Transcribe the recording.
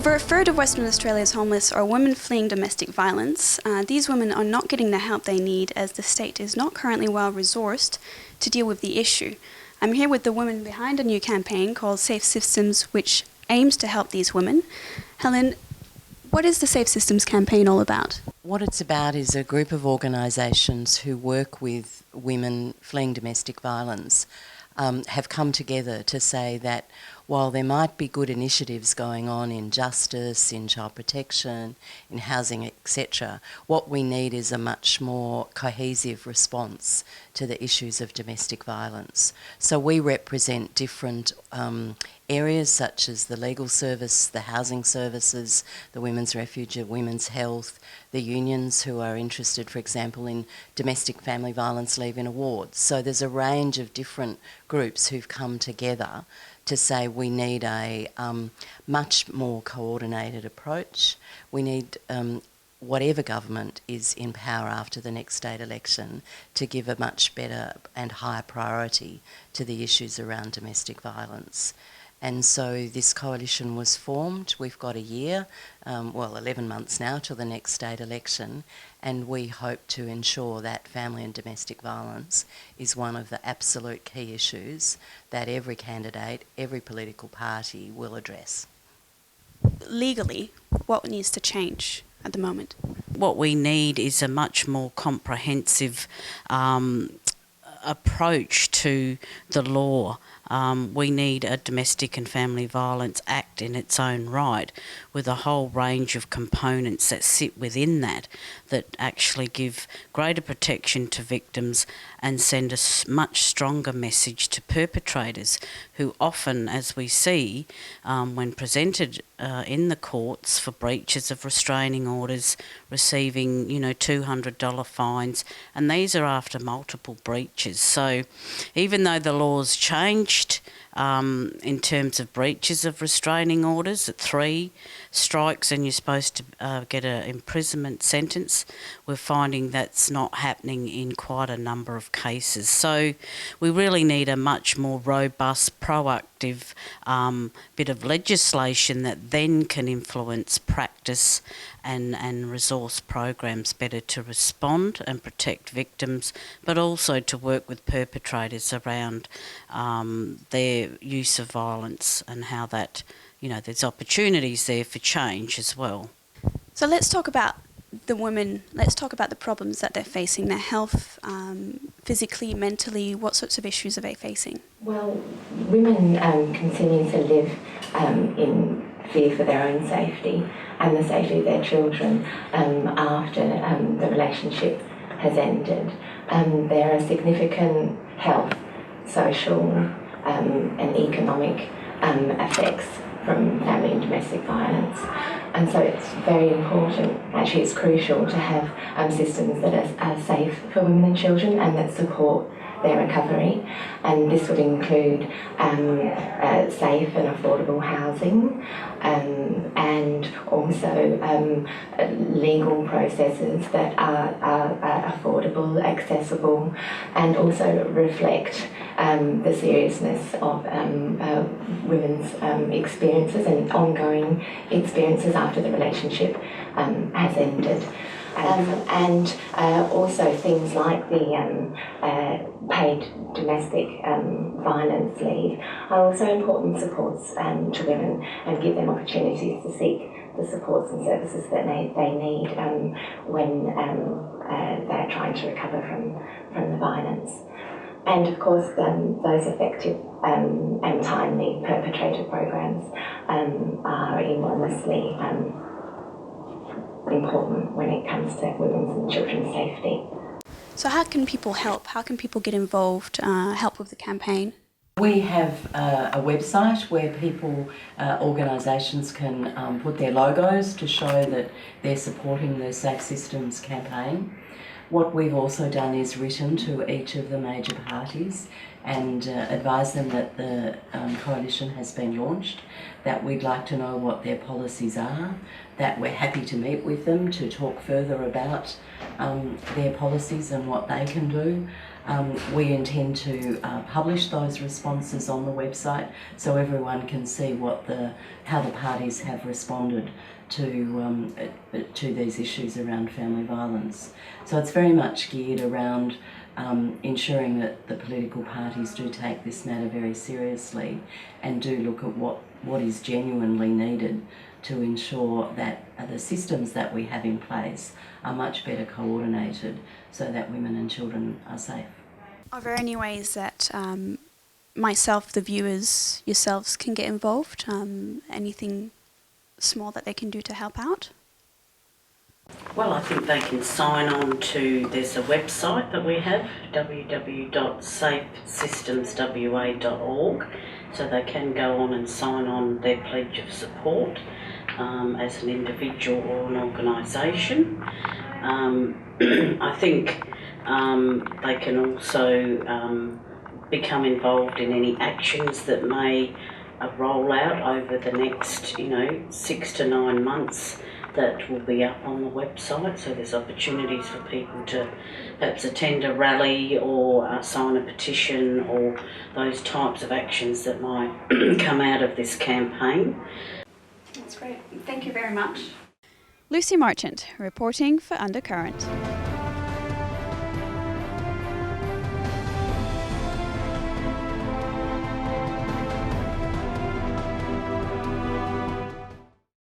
Over a third of Western Australia's homeless are women fleeing domestic violence. These women are not getting the help they need as the state is not currently well resourced to deal with the issue. I'm here with the women behind a new campaign called Safe Systems, which aims to help these women. Helen, what is the Safe Systems campaign all about? What it's about is a group of organisations who work with women fleeing domestic violence have come together to say that while there might be good initiatives going on in justice, in child protection, in housing, etc., what we need is a much more cohesive response to the issues of domestic violence. So we represent different areas such as the legal service, the housing services, the women's refuge, women's health, the unions who are interested, for example, in domestic family violence leave-in awards. So there's a range of different groups who've come together to say we need a much more coordinated approach. We need whatever government is in power after the next state election to give a much better and higher priority to the issues around domestic violence. And so this coalition was formed. We've got a year, 11 months now till the next state election, and we hope to ensure that family and domestic violence is one of the absolute key issues that every candidate, every political party will address. Legally, what needs to change at the moment? What we need is a much more comprehensive approach to the law. We need a Domestic and Family Violence Act in its own right, with a whole range of components that sit within that actually give greater protection to victims and send a much stronger message to perpetrators who often, as we see, when presented in the courts for breaches of restraining orders, receiving, $200 fines, and these are after multiple breaches. So even though the law's changed in terms of breaches of restraining orders at 3 strikes and you're supposed to get an imprisonment sentence, we're finding that's not happening in quite a number of cases. So we really need a much more robust, proactive bit of legislation that then can influence practice and resource programs better to respond and protect victims, but also to work with perpetrators around their use of violence and how that, there's opportunities there for change as well. So let's talk about the women. Let's talk about the problems that they're facing, their health, physically, mentally. What sorts of issues are they facing? Well, women continue to live in fear for their own safety and the safety of their children after the relationship has ended. There are significant health, social and economic effects from family and domestic violence. And so it's very important, actually it's crucial to have systems that are safe for women and children and that support their recovery. And this would include safe and affordable housing and also legal processes that are affordable, accessible, and also reflect the seriousness of women's experiences and ongoing experiences after the relationship has ended. And also things like the paid domestic violence leave are also important supports to women and give them opportunities to seek the supports and services that they need when they're trying to recover from the violence. And of course, those effective and timely perpetrator programs are enormously important when it comes to women's and children's safety. So how can people help? How can people get involved, help with the campaign? We have a website where people, organisations can put their logos to show that they're supporting the Safe Systems campaign. What we've also done is written to each of the major parties and advised them that the coalition has been launched, that we'd like to know what their policies are, that we're happy to meet with them to talk further about their policies and what they can do. We intend to publish those responses on the website so everyone can see how the parties have responded to these issues around family violence. So it's very much geared around ensuring that the political parties do take this matter very seriously and do look at what is genuinely needed to ensure that the systems that we have in place are much better coordinated so that women and children are safe. Are there any ways that myself, the viewers, yourselves can get involved? Anything small that they can do to help out? Well, I think they can sign on to, there's a website that we have, www.safesystemswa.org, so they can go on and sign on their pledge of support as an individual or an organisation. I think they can also become involved in any actions that may roll out over the next 6 to 9 months that will be up on the website. So there's opportunities for people to perhaps attend a rally or sign a petition or those types of actions that might come out of this campaign. That's great. Thank you very much. Lucy Marchant, reporting for Undercurrent.